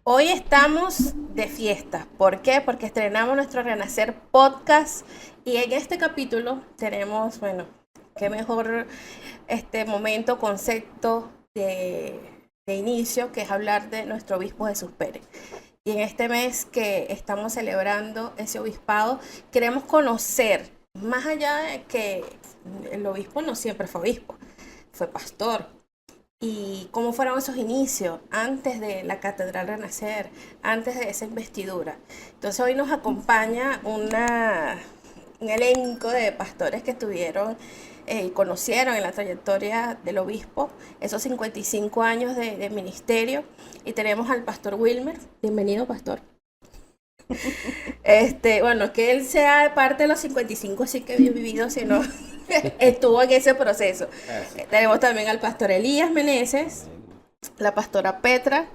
Hoy estamos de fiesta. ¿Por qué? Porque estrenamos nuestro Renacer podcast y en este capítulo tenemos, bueno, qué mejor momento, concepto de inicio que es hablar de nuestro obispo Jesús Pérez. Y en este mes que estamos celebrando ese obispado, queremos conocer, más allá de que el obispo no siempre fue obispo, fue pastor, y cómo fueron esos inicios antes de la Catedral Renacer, antes de esa investidura. Entonces hoy nos acompaña un elenco de pastores que estuvieron y conocieron en la trayectoria del obispo esos 55 años de ministerio. Y tenemos al pastor Wilmer. Bienvenido, pastor. Bueno, que él sea parte de los 55, así que bien vivido, sino estuvo en ese proceso. Tenemos también al pastor Elías Meneses, la pastora Petra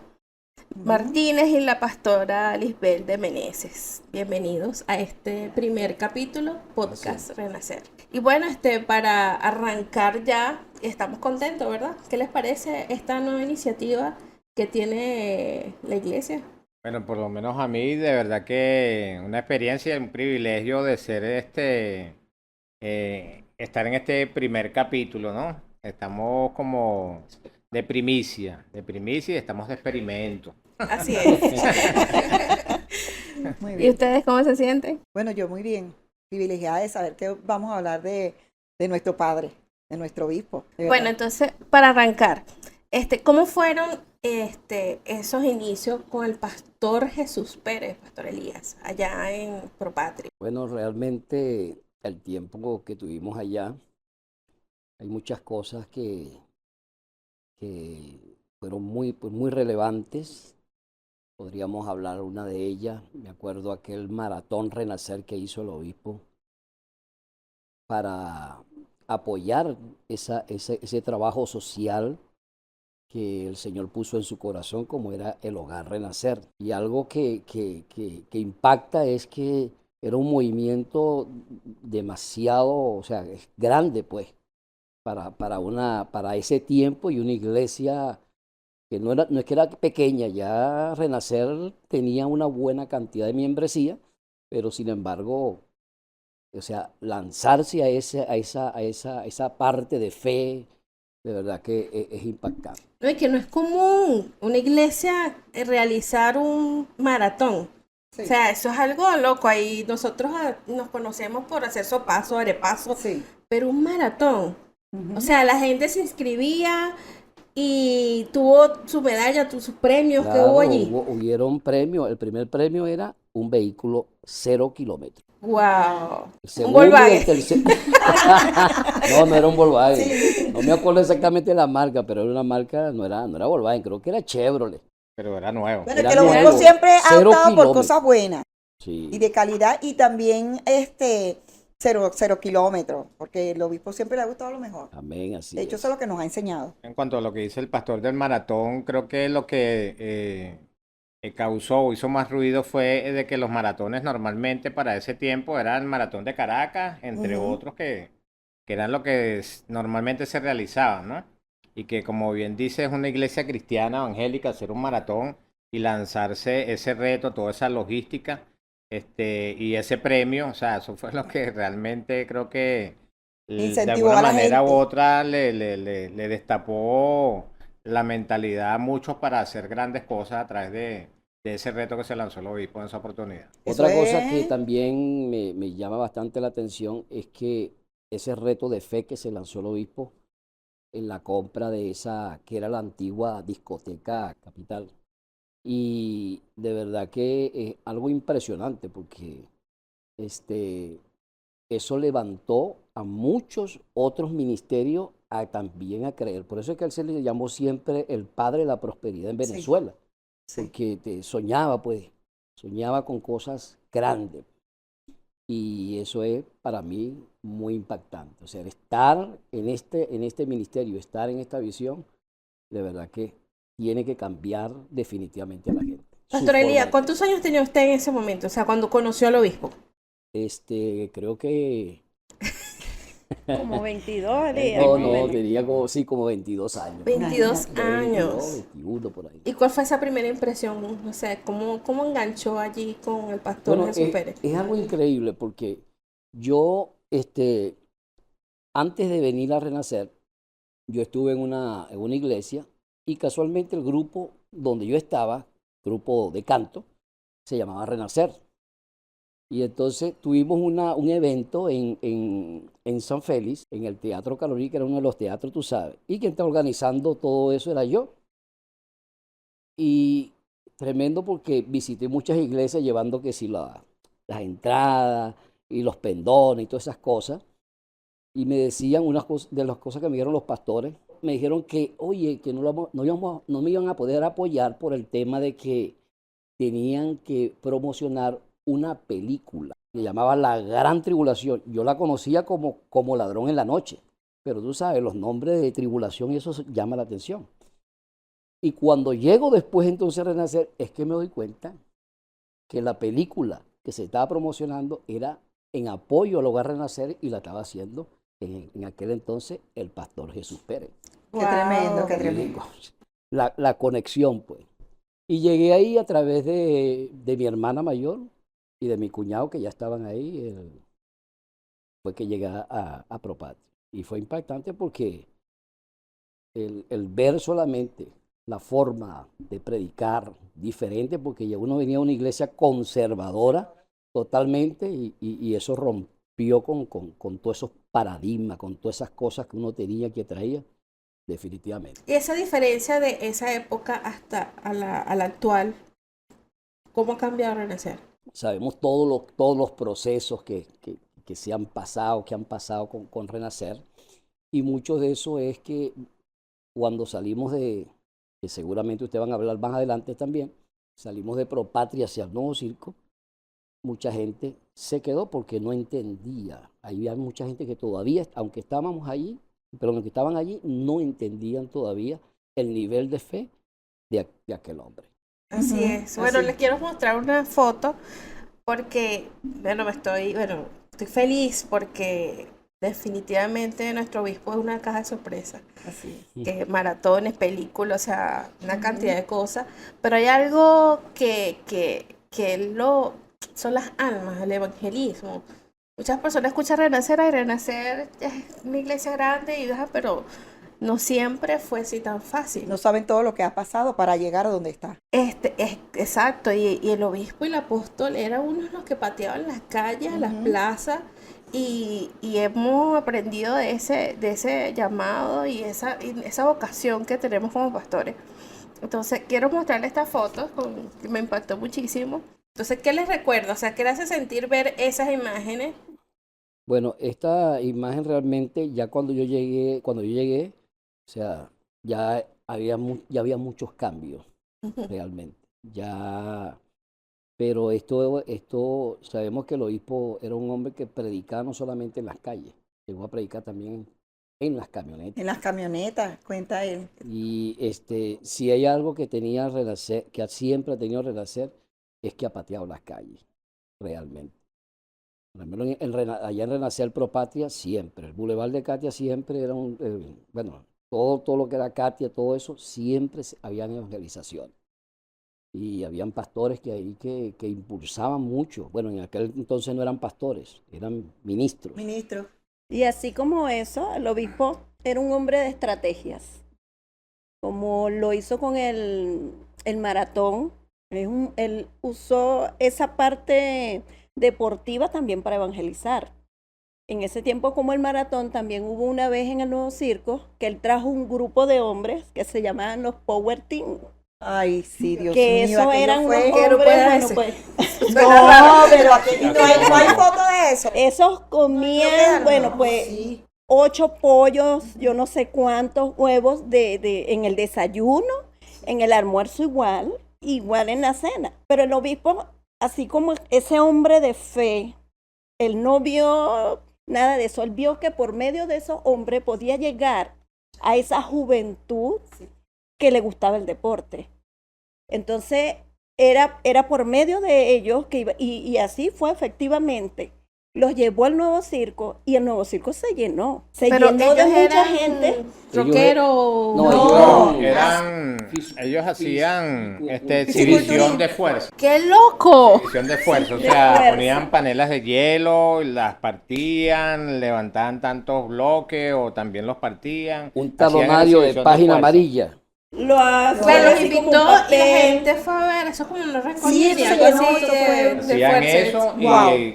Martínez y la pastora Lisbeth de Meneses. Bienvenidos a este primer capítulo, podcast Renacer. Y bueno, para arrancar ya, estamos contentos, ¿verdad? ¿Qué les parece esta nueva iniciativa que tiene la iglesia? Bueno, por lo menos a mí, de verdad que una experiencia y un privilegio de ser estar en este primer capítulo, ¿no? Estamos como de primicia y estamos de experimento. Así es. Muy ¿Y bien. ustedes cómo se sienten? Bueno, yo muy bien. Privilegiada de saber que vamos a hablar de nuestro padre, de nuestro obispo. Bueno, entonces, para arrancar, ¿cómo fueron esos inicios con el pastor Jesús Pérez, pastor Elías, allá en Propatria? Bueno, realmente el tiempo que tuvimos allá, hay muchas cosas que fueron muy relevantes. Podríamos hablar una de ellas. Me acuerdo aquel maratón Renacer que hizo el obispo para apoyar ese trabajo social que el Señor puso en su corazón, como era el Hogar Renacer. Y algo que impacta es que era un movimiento demasiado, o sea, grande, pues, para ese tiempo, y una iglesia que no es que era pequeña. Ya Renacer tenía una buena cantidad de membresía, pero sin embargo, o sea, lanzarse a esa parte de fe, de verdad que es impactante. No, es que no es común una iglesia realizar un maratón. Sí. O sea, eso es algo loco. Ahí nosotros nos conocemos por hacer sopaso, arepaso, Sí. pero un maratón. Ujú. O sea, la gente se inscribía y tuvo su medalla, sus premios que hubo Claro, allí. hubieron premios. El primer premio era un vehículo 0 kilómetros. Wow. El Un segundo y el Volkswagen. tercer. No era un Volkswagen. Sí. No me acuerdo exactamente la marca, pero era una marca, no era Volkswagen, creo que era Chevrolet. Pero era nuevo. Bueno, es Era que el obispo nuevo, siempre ha 0 optado por kilómetros. cosas buenas y Sí, de calidad, y también cero kilómetros, porque el obispo siempre le ha gustado lo mejor. amén, así De hecho, es. eso es lo que nos ha enseñado. En cuanto a lo que dice el pastor del maratón, creo que lo que causó o hizo más ruido fue de que los maratones normalmente para ese tiempo eran el maratón de Caracas, entre Ujú. otros que eran lo que normalmente se realizaban, ¿no? Y que, como bien dice, es una iglesia cristiana evangélica hacer un maratón y lanzarse ese reto, toda esa logística, y ese premio. O sea, eso fue lo que realmente creo que de Incentivó alguna a la manera u gente. otra le destapó la mentalidad a muchos para hacer grandes cosas a través de ese reto que se lanzó el obispo en esa oportunidad. Eso Otra cosa que es. también me llama bastante la atención es que ese reto de fe que se lanzó el obispo en la compra de esa, que era la antigua discoteca Capital. Y de verdad que es algo impresionante, porque este, eso levantó a muchos otros ministerios también a creer. Por eso es que a él se le llamó siempre el padre de la prosperidad en Sí, Venezuela, sí. porque soñaba con cosas grandes. Y eso es para mí muy impactante. O sea, estar en este ministerio, estar en esta visión, de verdad que tiene que cambiar definitivamente a la gente. Su Pastor forma Elías, de ¿cuántos pensar. años tenía usted en ese momento? O sea, cuando conoció al obispo. Creo que Como 22, Elías. No, más o no, menos. tenía como, sí, como 22 años. 22 22, años. 21 por ahí. ¿Y cuál fue esa primera impresión? O sea, ¿cómo enganchó allí con el pastor Bueno, Jesús Pérez? es algo increíble porque yo, antes de venir a Renacer, yo estuve en una iglesia y casualmente el grupo donde yo estaba, grupo de canto, se llamaba Renacer. Y entonces tuvimos un evento en San Félix, en el Teatro Calorí, que era uno de los teatros, tú sabes. Y quien estaba organizando todo eso era yo. Y tremendo porque visité muchas iglesias llevando que si las entradas y los pendones y todas esas cosas. Y me decían de las cosas que me dijeron los pastores, me dijeron que, oye, que no me iban a poder apoyar por el tema de que tenían que promocionar una película que llamaba La Gran Tribulación. Yo la conocía como Ladrón en la Noche, pero tú sabes, los nombres de tribulación y eso llama la atención. Y cuando llego después entonces a Renacer, es que me doy cuenta que la película que se estaba promocionando era en apoyo al Hogar Renacer y la estaba haciendo en aquel entonces el pastor Jesús Pérez. Qué tremendo, qué Y tremendo. la conexión, pues. Y llegué ahí a través de mi hermana mayor y de mi cuñado que ya estaban ahí. Fue que llegué a Propatria. Y fue impactante porque el ver solamente la forma de predicar diferente, porque uno venía a una iglesia conservadora totalmente y eso rompió con todos esos paradigmas, con todas esas cosas que uno tenía que traía, definitivamente. Y esa diferencia de esa época hasta a la actual, ¿cómo ha cambiado Renacer? Sabemos todos los procesos que se han pasado, que han pasado con Renacer, y mucho de eso es que cuando salimos que seguramente ustedes van a hablar más adelante también, salimos de Propatria hacia el Nuevo Circo, mucha gente se quedó porque no entendía. Ahí había mucha gente que todavía, aunque estábamos allí, pero los que estaban allí no entendían todavía el nivel de fe de aquel hombre. Así Ujú, es. Bueno, así. les quiero mostrar una foto porque, bueno, estoy feliz porque definitivamente nuestro obispo es una caja de sorpresas. Así es. Que maratones, películas, o sea, una cantidad de cosas. Pero hay algo son las almas, el evangelismo. Muchas personas escuchan Renacer, y Renacer es una iglesia grande, pero no siempre fue así tan fácil. No saben todo lo que ha pasado para llegar a donde está. Exacto, y el obispo y el apóstol eran unos de los que pateaban las calles, las plazas, y hemos aprendido de ese llamado y esa vocación que tenemos como pastores. Entonces, quiero mostrarles estas fotos que me impactó muchísimo. Entonces, ¿qué les recuerda? O sea, ¿qué les hace sentir ver esas imágenes? Bueno, esta imagen realmente ya cuando yo llegué, o sea, ya había muchos cambios realmente. Pero esto, sabemos que el obispo era un hombre que predicaba no solamente en las calles, llegó a predicar también en las camionetas. En las camionetas, cuenta él. Y si hay algo que tenía Renacer, que siempre ha tenido Renacer, es que ha pateado las calles, realmente. Por ejemplo, allá en Renacer Propatria siempre, el Boulevard de Catia siempre era bueno, todo lo que era Catia, todo eso, siempre habían evangelización. Y habían pastores que impulsaban mucho. Bueno, en aquel entonces no eran pastores, eran ministros. Ministro. Y así como eso, el obispo era un hombre de estrategias, como lo hizo con el maratón. Él usó esa parte deportiva también para evangelizar. En ese tiempo, como el maratón, también hubo una vez en el Nuevo Circo que él trajo un grupo de hombres que se llamaban los Power Team. Ay, sí, Dios Que mío. eso aquello eran unos fue. ¿Qué grupo hombres, era bueno, ese? pues, No, pero aquí no hay foto de eso. esos comían, bueno, pues, Sí. 8 pollos, yo no sé cuántos huevos en el desayuno, en el almuerzo igual en la cena. Pero el obispo, así como ese hombre de fe, él no vio nada de eso. Él vio que por medio de esos hombres podía llegar a esa juventud que le gustaba el deporte. Entonces, era por medio de ellos que iba, y así fue efectivamente. los llevó al nuevo circo y el nuevo circo se llenó. Se Pero llenó de ellos mucha eran gente. rockeros. No, Ellos hacían exhibición fisiculturismo. de fuerza. ¡Qué loco! Exhibición de fuerza, o De sea, fuerza. ponían panelas de hielo, las partían, levantaban tantos bloques o también los partían. Un hacían talonario de exhibición página fuerza. amarilla. Lo hace Pero los así como invitó un y la papel. gente fue a ver. Eso es como una Sí, recogida. se algo llenó, así eso fue. de Hacían fuerza. eso y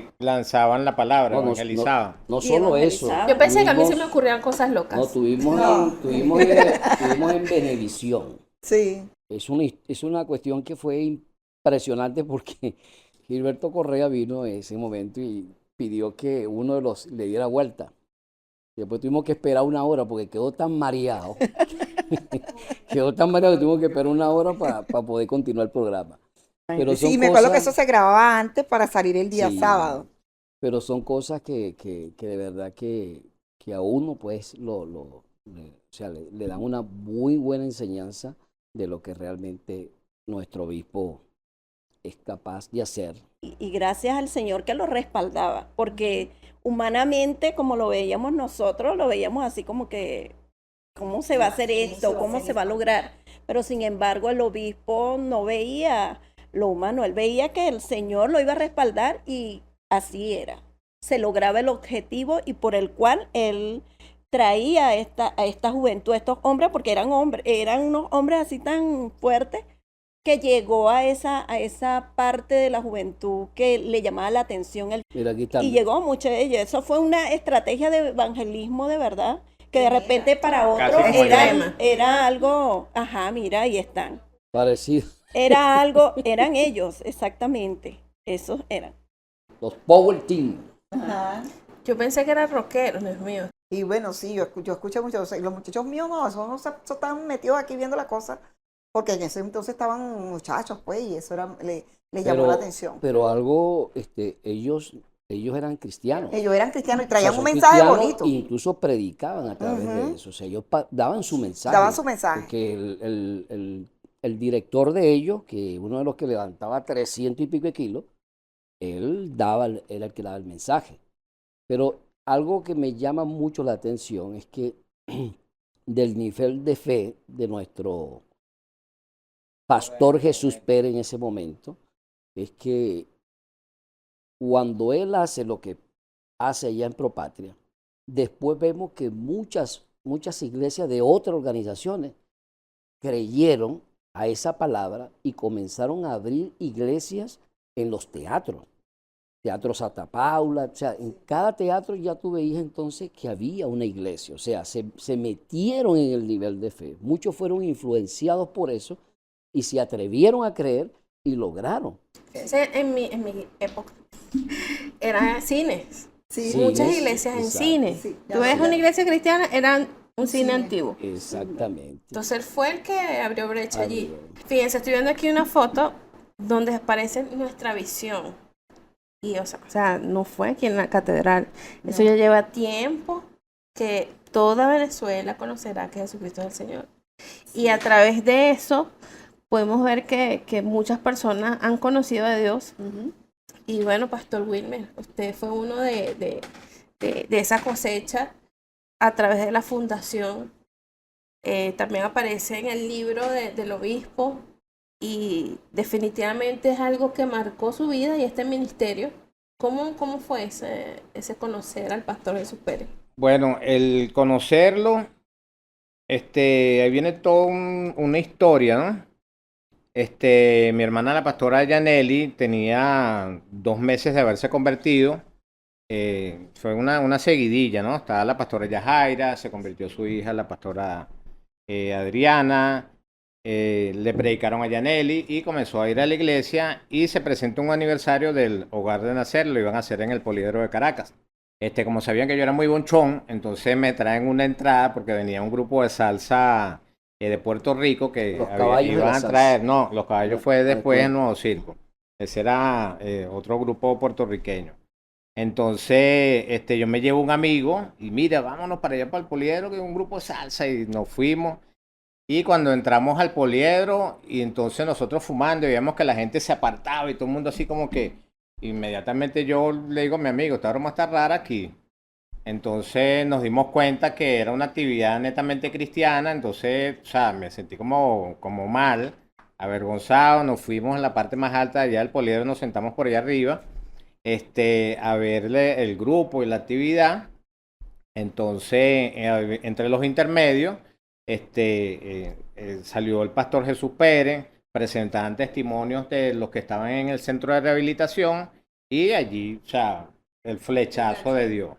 Wow. lanzaban la palabra, No, evangelizaban. no Y solo eso. evangelizaban. Yo pensé que a mí se me tuvimos- ocurrían cosas locas. No, tuvimos, No. tuvimos en Venevisión. Sí. Es una cuestión que fue impresionante porque Gilberto Correa vino en ese momento y pidió que uno de los le diera vuelta. Después tuvimos que esperar una hora porque quedó tan mareado. Quedó tan mareado que tuvimos que esperar una hora para poder continuar el programa. Pero son Sí, me acuerdo que cosas- eso se grababa antes para salir el día Sí, sábado. Pero son cosas que de verdad que a uno pues o sea, le dan una muy buena enseñanza de lo que realmente nuestro obispo es capaz de hacer. Y gracias al Señor que lo respaldaba, porque humanamente, como lo veíamos nosotros, lo veíamos así como que, ¿cómo se va a hacer esto? ¿Cómo se va a lograr? Pero sin embargo, el obispo no veía lo humano, él veía que el Señor lo iba a respaldar y así era. Se lograba el objetivo y por el cual él traía a esta juventud, a estos hombres, porque eran hombres, eran unos hombres así tan fuertes que llegó a esa parte de la juventud que le llamaba la atención. Mira, aquí está. Y llegó mucho de ellos. Eso fue una estrategia de evangelismo de verdad, que de repente para otro Casi como era algo, ajá, mira, ahí están. Parecido. Era algo, eran ellos, exactamente. Esos eran. Los Power Team. Ajá. Yo pensé que eran rockeros, Dios mío. Y bueno, sí, yo escuché mucho. O sea, los muchachos míos no, esos están metidos aquí viendo la cosa. Porque en ese entonces estaban muchachos, pues, y eso les llamó la atención. Pero algo, ellos eran cristianos. Ellos eran cristianos y O sea, traían son un mensaje cristianos bonito. e incluso predicaban a través de eso. O sea, ellos daban su mensaje. Daban su mensaje. Porque el director de ellos, que uno de los que levantaba 300 y pico de kilos, él era el que daba el mensaje. Pero algo que me llama mucho la atención es que del nivel de fe de nuestro pastor Jesús Pérez en ese momento, es que cuando él hace lo que hace allá en Propatria, después vemos que muchas iglesias de otras organizaciones creyeron a esa palabra y comenzaron a abrir iglesias en los teatros. Teatro Santa Paula, o sea, en cada teatro ya tú veías entonces que había una iglesia, o sea, se metieron en el nivel de fe. Muchos fueron influenciados por eso y se atrevieron a creer y lograron. En mi época eran cines. Sí. Sí. Muchas Cines, iglesias en exacto. cine. Sí, Tú ves una iglesia cristiana, eran un cine cine. antiguo. Exactamente. Entonces él fue el que abrió brecha allí. Abrió. Fíjense, estoy viendo aquí una foto donde aparece nuestra visión. Y o sea, no fue aquí en la catedral. Eso ya lleva tiempo que toda Venezuela conocerá que Jesucristo es el Señor. Y a través de eso podemos ver que muchas personas han conocido a Dios. Y bueno, Pastor Wilmer, usted fue uno de esa cosecha a través de la fundación. También aparece en el libro del obispo y definitivamente es algo que marcó su vida y este ministerio. ¿Cómo fue ese conocer al Pastor Jesús Pérez? Bueno, el conocerlo, ahí viene toda una historia, ¿no? Mi hermana, la pastora Yaneli, tenía 2 meses de haberse convertido. Fue una seguidilla, ¿no? Estaba la pastora Yajaira, se convirtió su hija, la pastora Adriana, le predicaron a Yaneli y comenzó a ir a la iglesia y se presentó un aniversario del Hogar de Nacer, lo iban a hacer en el Poliedro de Caracas. Como sabían que yo era muy bonchón, entonces me traen una entrada porque venía un grupo de salsa de Puerto Rico que Los caballos de iban la a salsa. traer, no, los caballos fue después ok. en Nuevo Circo. Ese era otro grupo puertorriqueño. Entonces, yo me llevo un amigo y mira, vámonos para allá para el Poliedro, que es un grupo de salsa, y nos fuimos. Y cuando entramos al Poliedro, y entonces nosotros fumando, y veíamos que la gente se apartaba y todo el mundo así como que, Inmediatamente yo le digo a mi amigo, esta broma está rara aquí. Entonces nos dimos cuenta que era una actividad netamente cristiana, entonces, o sea, me sentí como mal, avergonzado, nos fuimos en la parte más alta de allá del poliedro, nos sentamos por allá arriba, a verle el grupo y la actividad. Entonces, entre los intermedios, salió el pastor Jesús Pérez, presentaban testimonios de los que estaban en el centro de rehabilitación y allí, o sea, el flechazo de Dios.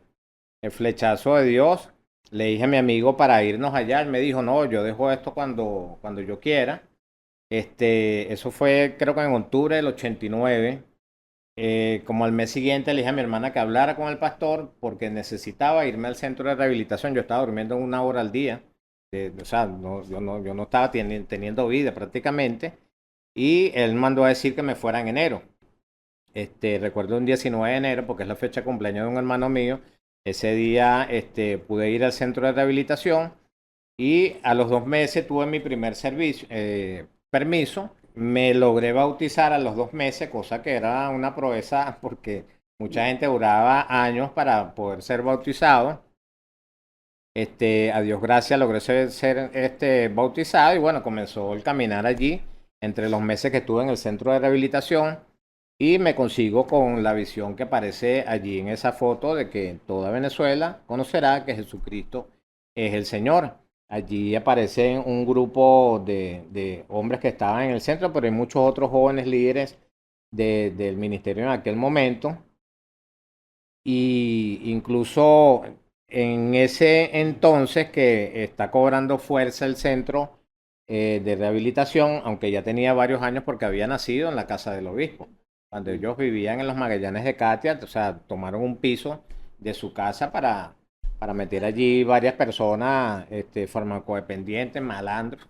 El flechazo de Dios. Le dije a mi amigo para irnos allá. Él me dijo, no, yo dejo esto cuando yo quiera. Eso fue creo que en octubre del 89. Como al mes siguiente le dije a mi hermana que hablara con el pastor porque necesitaba irme al centro de rehabilitación. Yo estaba durmiendo 1 hora al día. O sea, yo no estaba teniendo vida prácticamente. Y él mandó a decir que me fuera en enero. Recuerdo un 19 de enero porque es la fecha de cumpleaños de un hermano mío. Ese día pude ir al centro de rehabilitación y a los 2 meses tuve mi primer permiso. Me logré bautizar a los 2 meses, cosa que era una proeza porque mucha gente duraba años para poder ser bautizado. A Dios gracias logré ser bautizado y bueno, comenzó el caminar allí entre los meses que estuve en el centro de rehabilitación. Y me consigo con la visión que aparece allí en esa foto de que toda Venezuela conocerá que Jesucristo es el Señor. Allí aparece un grupo de hombres que estaban en el centro, pero hay muchos otros jóvenes líderes del ministerio en aquel momento. Y incluso en ese entonces que está cobrando fuerza el centro de rehabilitación, aunque ya tenía varios años porque había nacido en la casa del obispo. Cuando ellos vivían en los Magallanes de Catia, o sea, tomaron un piso de su casa para meter allí varias personas farmacodependientes, malandros.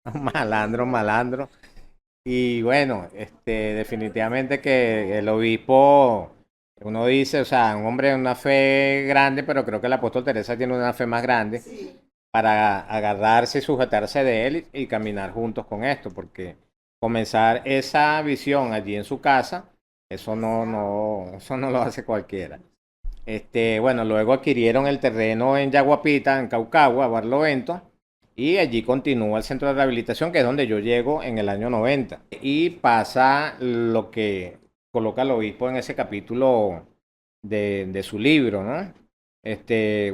Malandro. Y bueno, definitivamente que el obispo, uno dice, o sea, un hombre de una fe grande, pero creo que el apóstol Teresa tiene una fe más grande para agarrarse y sujetarse de él y caminar juntos con esto, porque comenzar esa visión allí en su casa, eso no lo hace cualquiera. Bueno, luego adquirieron el terreno en Yaguapita, en Caucagua, Barlovento, y allí continúa el centro de rehabilitación, que es donde yo llego en el año 90. Y pasa lo que coloca el obispo en ese capítulo de su libro, ¿no?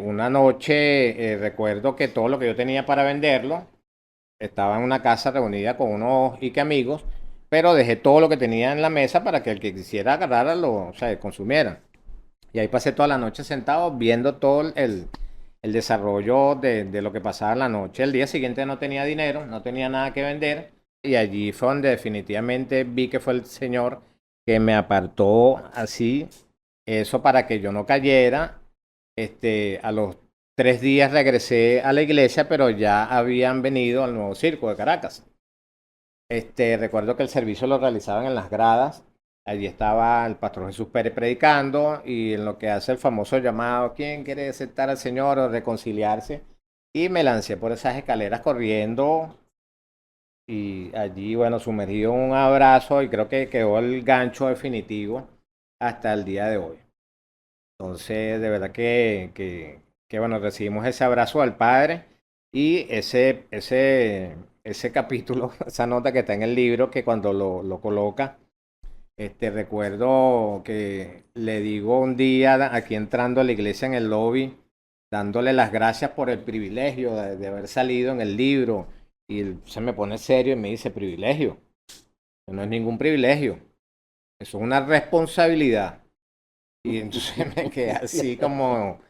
Una noche recuerdo que todo lo que yo tenía para venderlo, estaba en una casa reunida con unos amigos, pero dejé todo lo que tenía en la mesa para que el que quisiera agarrarla o sea, consumiera. Y ahí pasé toda la noche sentado viendo todo el desarrollo de lo que pasaba en la noche. El día siguiente no tenía dinero, no tenía nada que vender. Y allí fue donde definitivamente vi que fue el Señor que me apartó así, eso para que yo no cayera. A los 3 días regresé a la iglesia, pero ya habían venido al Nuevo Circo de Caracas. Recuerdo que el servicio lo realizaban en las gradas. Allí estaba el pastor Jesús Pérez predicando y en lo que hace el famoso llamado, ¿quién quiere aceptar al Señor o reconciliarse? Y me lancé por esas escaleras corriendo y allí, bueno, sumergido en un abrazo y creo que quedó el gancho definitivo hasta el día de hoy. Entonces, de verdad que bueno, recibimos ese abrazo al Padre y ese capítulo, esa nota que está en el libro, que cuando lo coloca, recuerdo que le digo un día aquí entrando a la iglesia en el lobby, dándole las gracias por el privilegio de haber salido en el libro, y él se me pone serio y me dice, privilegio, no es ningún privilegio, eso es una responsabilidad. Y entonces me quedé así como,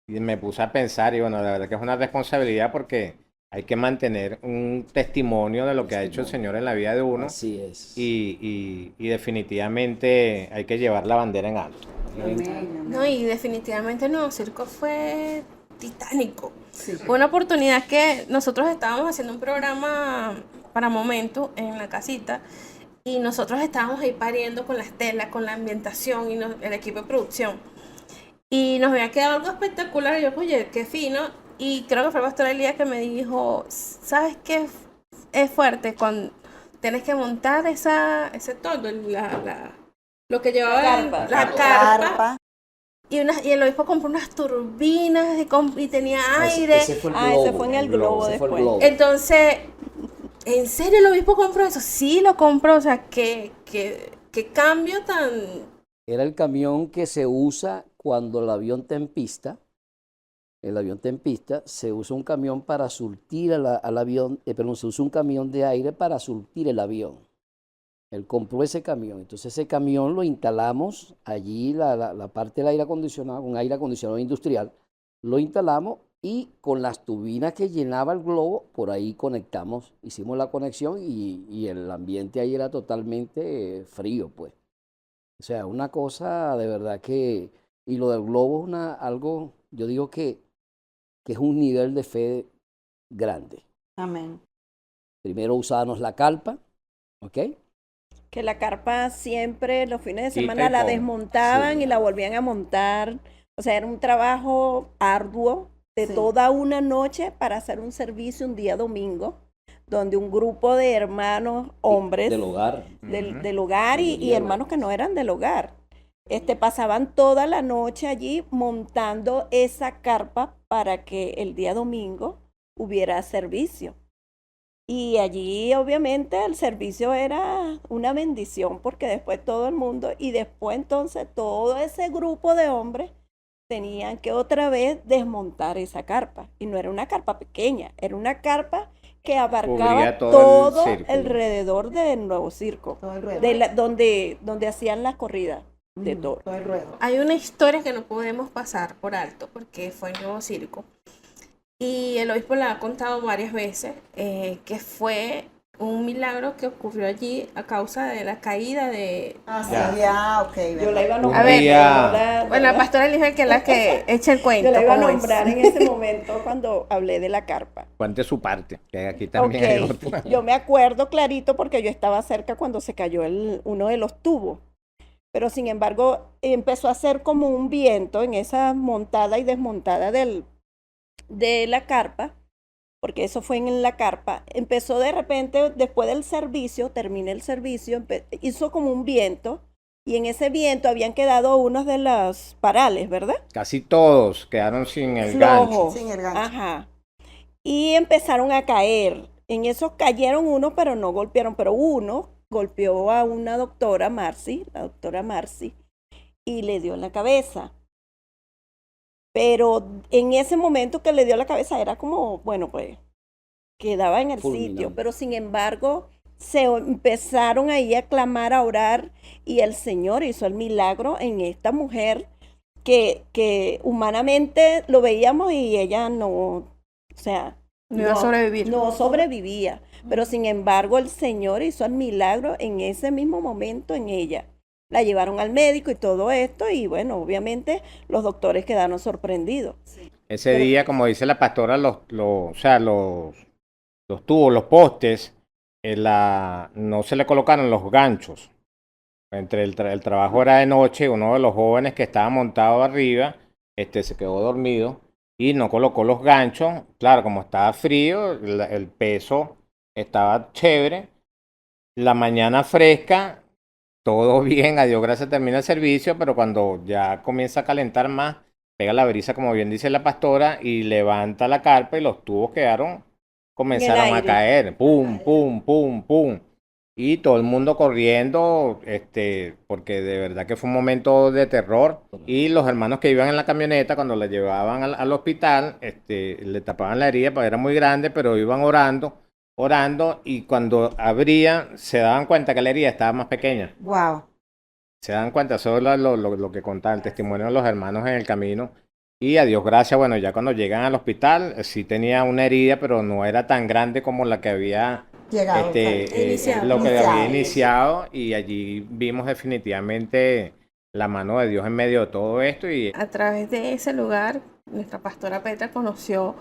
y me puse a pensar, y bueno, la verdad que es una responsabilidad porque hay que mantener un testimonio de lo que ha hecho el Señor en la vida de uno. Así es. Y definitivamente hay que llevar la bandera en alto. No, y definitivamente el Nuevo Circo fue titánico. Fue una oportunidad que nosotros estábamos haciendo un programa para Momento en la casita. Y nosotros estábamos ahí pariendo con las telas, con la ambientación y el equipo de producción. Y nos había quedado algo espectacular. Y yo, oye, qué fino. Y creo que fue el pastor Elías que me dijo, ¿sabes qué es fuerte? Cuando tienes que montar ese todo, lo que llevaba carpa. la carpa. Y el obispo compró unas turbinas y tenía aire. Ese fue el Ah, globo. ese fue en el globo Ese fue el después. globo. Entonces, ¿en serio el obispo compró eso? Sí, lo compró. O sea, qué cambio tan... Era el camión que se usa cuando el avión está en pista. El avión está en pista, se usa un camión para surtir al avión, perdón, se usa un camión de aire para surtir el avión. Él compró ese camión, entonces ese camión lo instalamos allí, la parte del aire acondicionado, un aire acondicionado industrial, lo instalamos y con las turbinas que llenaba el globo, por ahí conectamos, hicimos la conexión y el ambiente ahí era totalmente frío, pues. O sea, una cosa de verdad que, y lo del globo es algo, yo digo que es un nivel de fe grande. Amén. Primero usábamos la carpa, ¿ok? Que la carpa siempre, los fines de Quita y semana, la pon. desmontaban Sí. y la volvían a montar. O sea, era un trabajo arduo de Sí. toda una noche para hacer un servicio un día domingo, donde un grupo de hermanos, hombres Del hogar. del hogar y Mayoría, hermanos que no eran del hogar, pasaban toda la noche allí montando esa carpa para que el día domingo hubiera servicio. Y allí obviamente el servicio era una bendición porque después todo el mundo y después entonces todo ese grupo de hombres tenían que otra vez desmontar esa carpa. Y no era una carpa pequeña, era una carpa que abarcaba Cubría todo el todo círculo. alrededor del nuevo circo, Todo el ruedo. donde hacían las corridas de toros. Todo el ruedo. Hay una historia que no podemos pasar por alto porque fue el nuevo circo. Y el obispo la ha contado varias veces, que fue un milagro que ocurrió allí a causa de la caída de... Ah, sí, Ya. ya, ok. Yo la iba a Un nombrar. ver, día- Bueno, la pastora Elizabeth que es la que echa el cuento. Yo la iba a ¿cómo es? nombrar en ese momento cuando hablé de la carpa. Cuente su parte, que aquí también hay Ok, otra. yo me acuerdo clarito porque yo estaba cerca cuando se cayó uno de los tubos. Pero sin embargo, empezó a hacer como un viento en esa montada y desmontada de la carpa, porque eso fue en la carpa. Empezó de repente, después del servicio, terminé el servicio, hizo como un viento, y en ese viento habían quedado unos de los parales, ¿verdad? Casi todos quedaron sin el Flojos. gancho. Sin el gancho. Ajá. Y empezaron a caer. En esos cayeron unos, pero no golpearon, pero uno golpeó a una doctora, la doctora Marcy, y le dio en la cabeza. Pero en ese momento que le dio la cabeza era como, bueno, pues quedaba en el Fulminante. sitio, pero sin embargo se empezaron ahí a clamar, a orar, y el Señor hizo el milagro en esta mujer que humanamente lo veíamos y ella no, o sea, No iba a sobrevivir. no sobrevivía, pero sin embargo el Señor hizo el milagro en ese mismo momento en ella. La llevaron al médico y todo esto, y bueno, obviamente los doctores quedaron sorprendidos. Ese día, como dice la pastora, los tubos, los postes, no se le colocaron los ganchos. Entre el trabajo era de noche, uno de los jóvenes que estaba montado arriba, se quedó dormido y no colocó los ganchos. Claro, como estaba frío, el peso estaba chévere. La mañana fresca, todo bien, a Dios gracias, termina el servicio, pero cuando ya comienza a calentar más, pega la brisa, como bien dice la pastora, y levanta la carpa y los tubos comenzaron a aire. caer, pum, pum, pum, pum. Y todo el mundo corriendo, porque de verdad que fue un momento de terror. Y los hermanos que iban en la camioneta, cuando la llevaban al hospital, le tapaban la herida, porque era muy grande, pero iban orando, y cuando abrían, se daban cuenta que la herida estaba más pequeña. Wow. Se dan cuenta, eso es lo que contaba el testimonio de los hermanos en el camino. Y a Dios gracias, bueno, ya cuando llegan al hospital, sí tenía una herida, pero no era tan grande como la que había Llegado. Iniciado. lo que había Iniciado. iniciado, y allí vimos definitivamente la mano de Dios en medio de todo esto. Y A través de ese lugar, nuestra pastora Petra conoció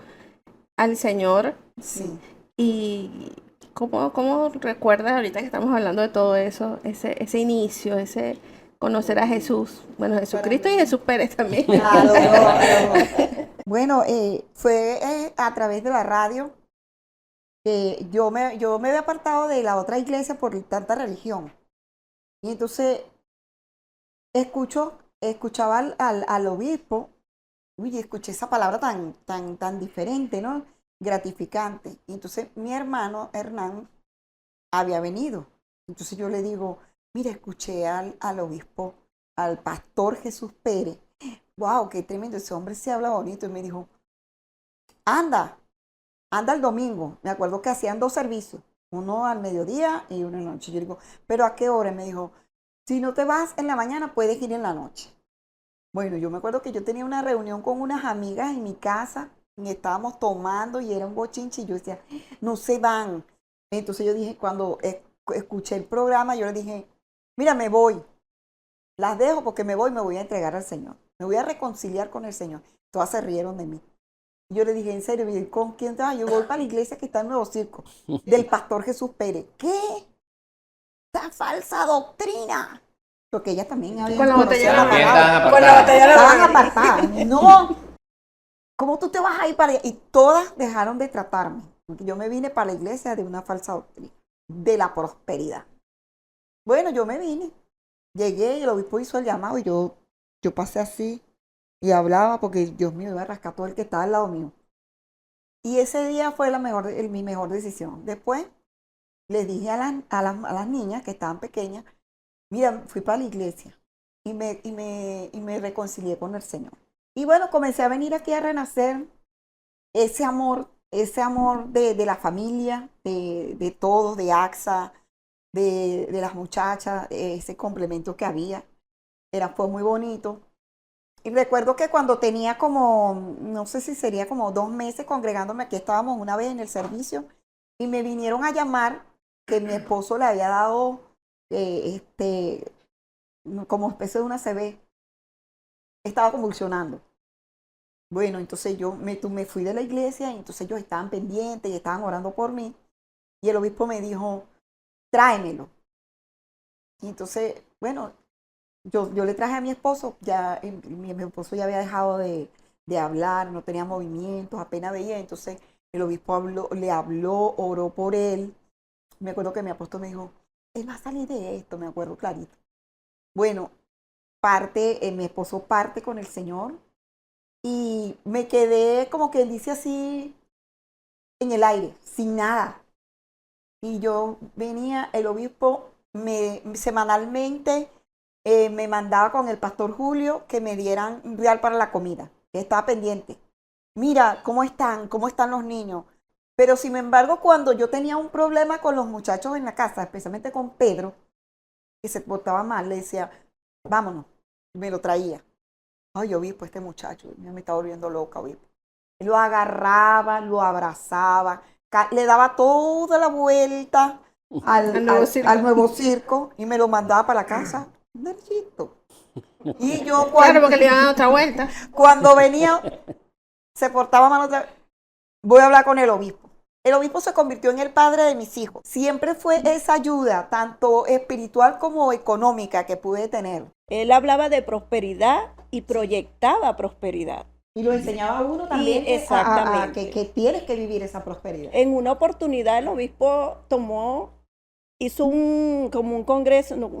al Señor. Sí. Y ¿cómo recuerdas ahorita que estamos hablando de todo eso, ese inicio, ese conocer a Jesús? Bueno, Jesucristo y Jesús Pérez también. Claro, claro. Bueno, fue a través de la radio que yo me había apartado de la otra iglesia por tanta religión. Y entonces escuchaba al obispo, uy, escuché esa palabra tan diferente, ¿no? Gratificante. Y entonces mi hermano Hernán había venido. Entonces yo le digo, mira, escuché al obispo, al pastor Jesús Pérez. Wow, qué tremendo, ese hombre se habla bonito. Y me dijo, anda el domingo. Me acuerdo que hacían 2 servicios, uno al mediodía y uno en la noche. Yo digo, ¿pero a qué hora? Y me dijo, si no te vas en la mañana, puedes ir en la noche. Bueno, yo me acuerdo que yo tenía una reunión con unas amigas en mi casa y estábamos tomando y era un bochinche y yo decía, no se van. Entonces yo dije, cuando escuché el programa, yo le dije, mira, me voy. Las dejo porque me voy a entregar al Señor. Me voy a reconciliar con el Señor. Todas se rieron de mí. Yo le dije, en serio, ¿con quién te vas? Yo voy para la iglesia que está en Nuevo Circo, del pastor Jesús Pérez. ¿Qué? Esta falsa doctrina. Porque ella también había Con la botella de la También mano. estaban Con la botella de la Estaban mano. apartadas. No. ¿Cómo tú te vas a ir para allá? Y todas dejaron de tratarme. Porque yo me vine para la iglesia de una falsa doctrina, de la prosperidad. Bueno, yo me vine. Llegué y el obispo hizo el llamado y yo pasé así y hablaba porque, Dios mío, iba a rascar todo el que estaba al lado mío. Y ese día fue mi mejor decisión. Después les dije a las niñas que estaban pequeñas, mira, fui para la iglesia y me reconcilié con el Señor. Y bueno, comencé a venir aquí a renacer ese amor de la familia, de todos, de AXA, de las muchachas, ese complemento que había. Fue muy bonito. Y recuerdo que cuando tenía como, no sé si sería como 2 meses congregándome, aquí estábamos una vez en el servicio, y me vinieron a llamar que mi esposo le había dado como especie de una CB. Estaba convulsionando. Bueno, entonces yo me fui de la iglesia y entonces ellos estaban pendientes y estaban orando por mí. Y el obispo me dijo, tráemelo. Y entonces, bueno, yo le traje a mi esposo, ya mi esposo ya había dejado de hablar, no tenía movimientos, apenas veía. Entonces el obispo le habló, oró por él. Me acuerdo que mi apóstol me dijo, él va a salir de esto, me acuerdo clarito. Bueno, mi esposo parte con el Señor. Y me quedé como que dice así en el aire, sin nada. Y yo venía, el obispo semanalmente me mandaba con el pastor Julio que me dieran un real para la comida, que estaba pendiente. Mira, ¿cómo están? ¿Cómo están los niños? Pero sin embargo, cuando yo tenía un problema con los muchachos en la casa, especialmente con Pedro, que se portaba mal, le decía, vámonos, me lo traía. Ay, obispo, este muchacho, me está volviendo loca, obispo. Lo agarraba, lo abrazaba, le daba toda la vuelta al nuevo circo y me lo mandaba para la casa, derechito. Y yo Claro, porque le iban a dar otra vuelta. cuando venía, se portaba mal otra vez, voy a hablar con el obispo. El obispo se convirtió en el padre de mis hijos. Siempre fue esa ayuda, tanto espiritual como económica, que pude tener. Él hablaba de prosperidad y proyectaba prosperidad. Y lo enseñaba a uno también exactamente. que tienes que vivir esa prosperidad. En una oportunidad el obispo hizo como un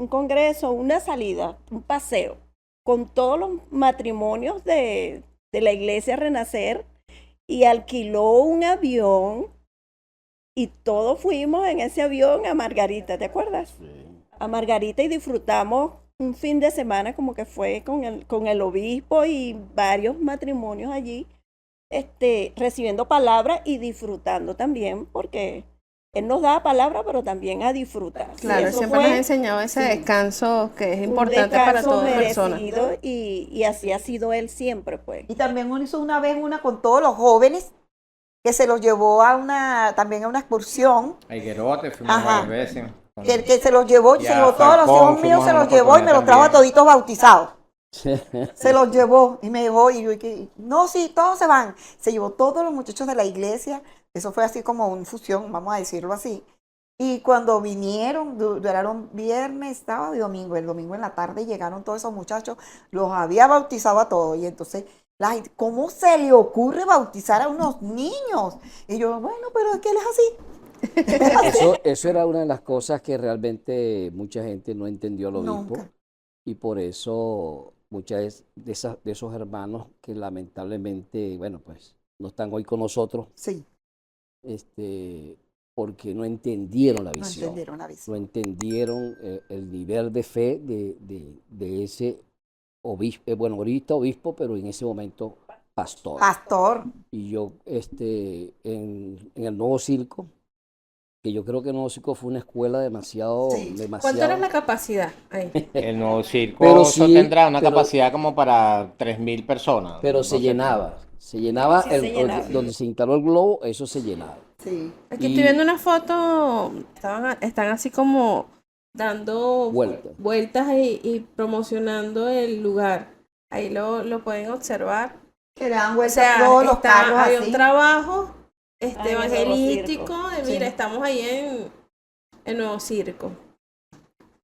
congreso, una salida, un paseo, con todos los matrimonios de la iglesia Renacer, y alquiló un avión y todos fuimos en ese avión a Margarita, ¿te acuerdas? Sí. A Margarita, y disfrutamos un fin de semana como que fue con el obispo y varios matrimonios allí, recibiendo palabra y disfrutando también, porque él nos da palabra, pero también a disfrutar. Claro, Eso siempre fue nos ha enseñado ese descanso que es un importante para descanso toda persona. merecido, y así ha sido él siempre, pues. Y también uno hizo una vez una con todos los jóvenes, que se los llevó también a una excursión. A Higuerote fuimos Ajá. varias veces. Que se los llevó, Ya, se llevó todos los Falcón, hijos míos, fuimos se a los una llevó y me los trajo a también. toditos bautizados. Se los llevó y me dejó, y yo dije, no, sí, todos se van. Se llevó todos los muchachos de la iglesia. Eso fue así como una fusión, vamos a decirlo así. Y cuando vinieron, duraron viernes, sábado y domingo. El domingo en la tarde llegaron todos esos muchachos, los había bautizado a todos. Y entonces, la gente, ¿cómo se le ocurre bautizar a unos niños? Y yo, bueno, pero es que él es así. Eso era una de las cosas que realmente mucha gente no entendió al obispo Nunca. y por eso muchas de esos hermanos que lamentablemente, bueno, pues no están hoy con nosotros, Sí, este, porque no entendieron la no visión, entendieron la no visión. entendieron el nivel de fe de ese obispo, bueno, ahorita obispo, pero en ese momento pastor. Pastor, Y yo, en el Nuevo Circo, que yo creo que el Nuevo Circo fue una escuela demasiado, sí. ¿Cuánto era demasiado, la capacidad ahí? El nuevo pero circo eso sí, tendrá una capacidad como para 3.000 personas, pero no sé cuánto. se llenaba Sí se llenaba. donde se instaló el globo, eso se llenaba. Sí. Aquí estoy viendo Y una foto, están así como dando vuelta. vueltas y promocionando el lugar. Ahí lo pueden observar. Que le dan O vuelta a sea, todos los carros hay un así. trabajo Ah, en el Nuevo evangelístico Circo. de, Sí. mira, estamos ahí en Nuevo Circo.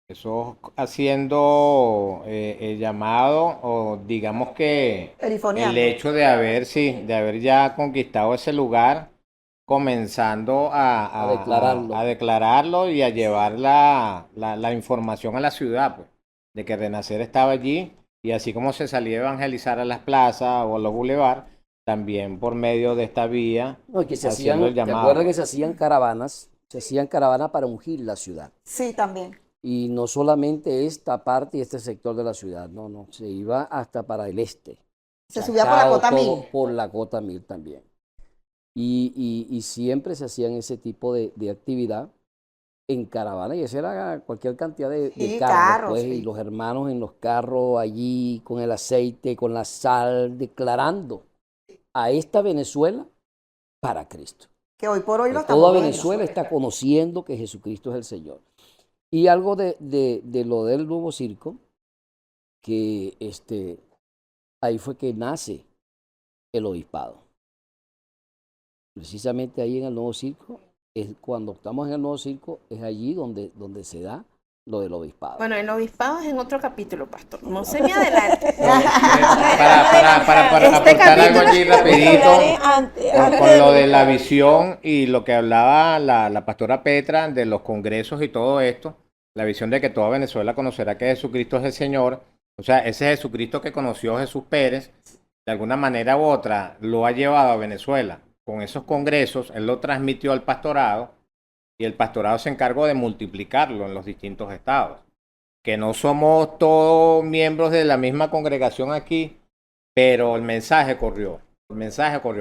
Eso haciendo el llamado o digamos que el Perifoneando. hecho de haber, sí, de haber ya conquistado ese lugar, comenzando A declararlo. a declararlo y a llevar la información a la ciudad, pues, de que Renacer estaba allí y así como se salía a evangelizar a las plazas o a los bulevares, también por medio de esta vía, No, que se haciendo el hacían, ¿te llamado, acuerdas que pues. se hacían caravanas para ungir la ciudad? Sí, también. Y no solamente esta parte y este sector de la ciudad, no, no, se iba hasta para el este. Se subía por la Chacao, cota todo 1000. por la Cota Mil también. Y siempre se hacían ese tipo de actividad en caravana y esa era cualquier cantidad de Sí, carros, carros, pues, y sí. los hermanos en los carros allí con el aceite, con la sal, declarando a esta Venezuela para Cristo. Que hoy por hoy Que lo toda estamos viendo. Venezuela está conociendo que Jesucristo es el Señor. Y algo de lo del nuevo circo, que ahí fue que nace el obispado. Precisamente ahí en el nuevo circo, es cuando estamos en el nuevo circo, es allí donde se da lo del obispado. Bueno, el obispado es en otro capítulo, pastor. No se me adelante. No, para Este aportar algo capítulo allí Los rapidito, titulares antes, antes con del lo de la obispado. visión y lo que hablaba la pastora Petra de los congresos y todo esto, la visión de que toda Venezuela conocerá que Jesucristo es el Señor, o sea, ese Jesucristo que conoció Jesús Pérez, de alguna manera u otra lo ha llevado a Venezuela. Con esos congresos, él lo transmitió al pastorado y el pastorado se encargó de multiplicarlo en los distintos estados. Que no somos todos miembros de la misma congregación aquí, pero el mensaje corrió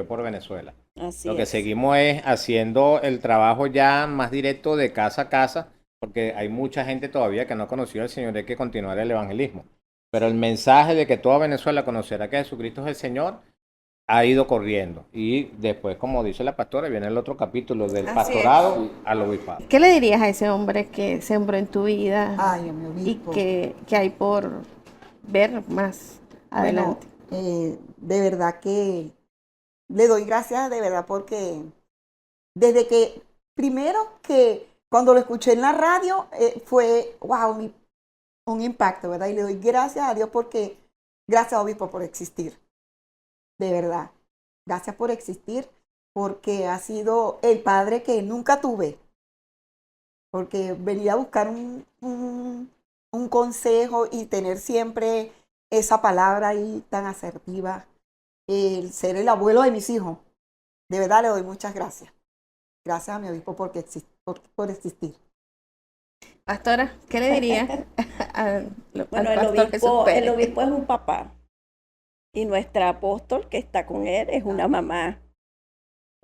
por Venezuela. Así Lo que es. seguimos es haciendo el trabajo ya más directo de casa a casa, porque hay mucha gente todavía que no ha conocido al Señor y hay que continuar el evangelismo. Pero el mensaje de que toda Venezuela conocerá que Jesucristo es el Señor ha ido corriendo. Y después, como dice la pastora, viene el otro capítulo del Así es. pastorado al obispado. ¿Qué le dirías a ese hombre que sembró en tu vida Ay, mi y obispo. que hay por ver más Bueno, adelante? de verdad que le doy gracias, de verdad, porque desde que, primero que cuando lo escuché en la radio, fue, wow, un impacto, ¿verdad? Y le doy gracias a Dios porque, gracias, obispo, por existir, de verdad. Gracias por existir, porque ha sido el padre que nunca tuve, porque venir a buscar un consejo y tener siempre esa palabra ahí tan asertiva, el ser el abuelo de mis hijos, de verdad le doy muchas gracias. Gracias a mi obispo por existir. Pastora, ¿qué le dirías al Bueno, pastor Jesús el Pérez? obispo es un papá y nuestra apóstol que está con él es una mamá.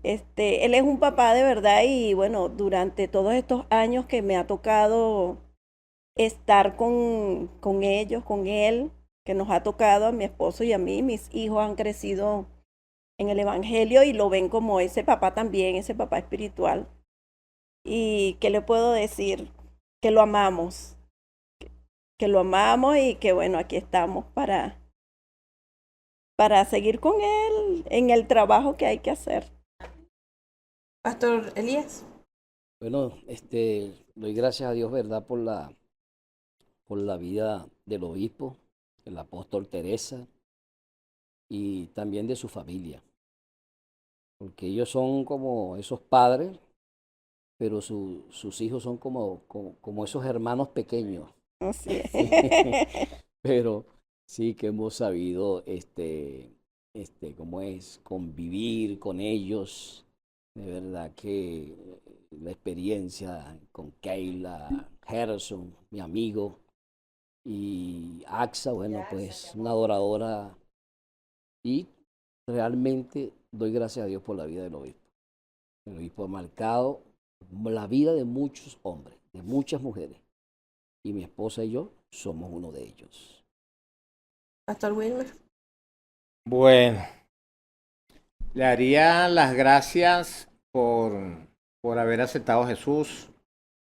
Él es un papá de verdad y bueno, durante todos estos años que me ha tocado estar con ellos, con él, que nos ha tocado a mi esposo y a mí, mis hijos han crecido en el evangelio y lo ven como ese papá también, ese papá espiritual. ¿Y qué le puedo decir? Que lo amamos, que lo amamos y que bueno, aquí estamos para seguir con él en el trabajo que hay que hacer. Pastor Elías. Bueno, doy gracias a Dios, ¿verdad?, por la vida del obispo, el apóstol Teresa y también de su familia, porque ellos son como esos padres pero sus hijos son como esos hermanos pequeños. Así es. Pero sí que hemos sabido, cómo es, convivir con ellos. De verdad que la experiencia con Keila, Harrison, mi amigo, y Axa, bueno, pues una adoradora. Y realmente doy gracias a Dios por la vida del obispo. El obispo ha marcado la vida de muchos hombres, de muchas mujeres. Y mi esposa y yo somos uno de ellos. Pastor Wilmer. Bueno, le daría las gracias por haber aceptado a Jesús,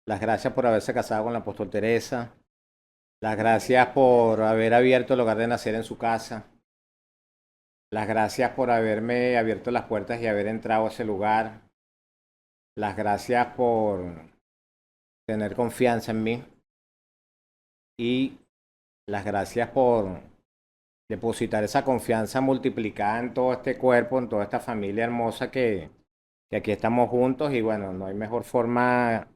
las gracias por haberse casado con la apóstol Teresa, las gracias por haber abierto el hogar de nacer en su casa, las gracias por haberme abierto las puertas y haber entrado a ese lugar, las gracias por tener confianza en mí y las gracias por depositar esa confianza multiplicada en todo este cuerpo, en toda esta familia hermosa que aquí estamos juntos y bueno, no hay mejor forma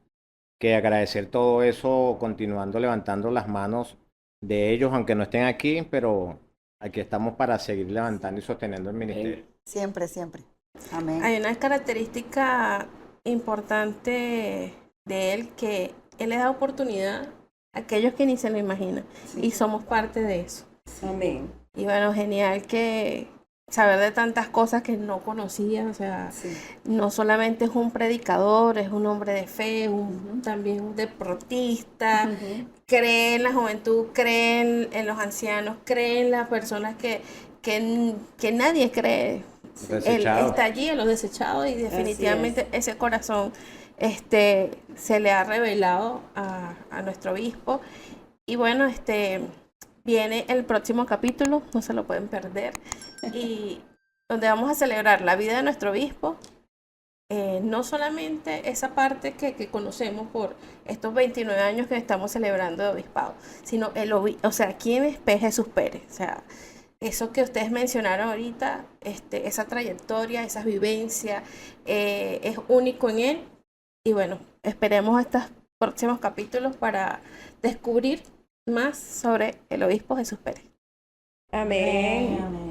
que agradecer todo eso continuando levantando las manos de ellos, aunque no estén aquí, pero aquí estamos para seguir levantando y sosteniendo el ministerio. Siempre, siempre. Amén. Hay una característica importante de él, que él le da oportunidad a aquellos que ni se lo imaginan, y somos parte de eso. Amén. Y bueno, genial que saber de tantas cosas que no conocía, o sea, Sí. no solamente es un predicador, es un hombre de fe, también un deportista, cree en la juventud, cree en los ancianos, cree en las personas que nadie cree. Él Desechado. está allí en los desechados y definitivamente ese corazón se le ha revelado a nuestro obispo. Y bueno, viene el próximo capítulo, no se lo pueden perder, y donde vamos a celebrar la vida de nuestro obispo, no solamente esa parte que conocemos por estos 29 años que estamos celebrando de obispado, sino o sea, quién es Jesús Pérez, o sea, eso que ustedes mencionaron ahorita, esa trayectoria, esa vivencia, es único en él. Y bueno, esperemos estos próximos capítulos para descubrir más sobre el obispo Jesús Pérez. Amén. Amén.